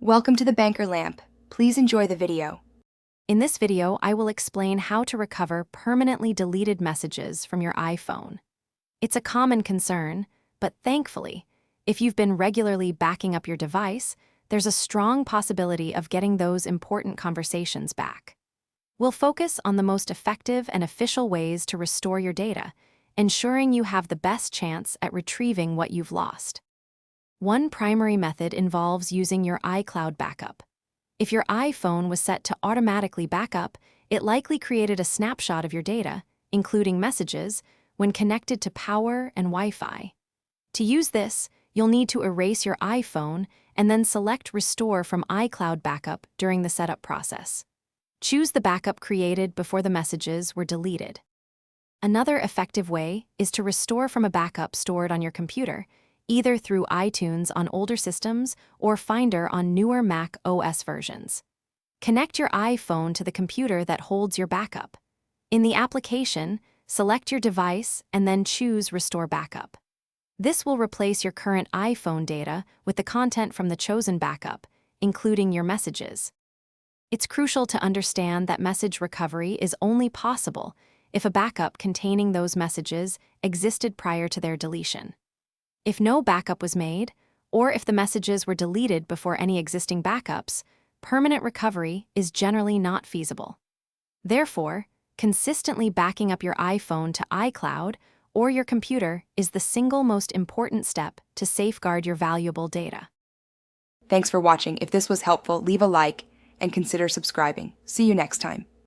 Welcome to the Banker Lamp. Please enjoy the video. In this video, I will explain how to recover permanently deleted messages from your iPhone. It's a common concern, but thankfully, if you've been regularly backing up your device, there's a strong possibility of getting those important conversations back. We'll focus on the most effective and official ways to restore your data, ensuring you have the best chance at retrieving what you've lost. One primary method involves using your iCloud backup. If your iPhone was set to automatically backup, it likely created a snapshot of your data, including messages, when connected to power and Wi-Fi. To use this, you'll need to erase your iPhone and then select Restore from iCloud Backup during the setup process. Choose the backup created before the messages were deleted. Another effective way is to restore from a backup stored on your computer, either through iTunes on older systems or Finder on newer Mac OS versions. Connect your iPhone to the computer that holds your backup. In the application, select your device and then choose Restore Backup. This will replace your current iPhone data with the content from the chosen backup, including your messages. It's crucial to understand that message recovery is only possible if a backup containing those messages existed prior to their deletion. If no backup was made, or if the messages were deleted before any existing backups, permanent recovery is generally not feasible. Therefore, consistently backing up your iPhone to iCloud or your computer is the single most important step to safeguard your valuable data. Thanks for watching. If this was helpful, leave a like and consider subscribing. See you next time.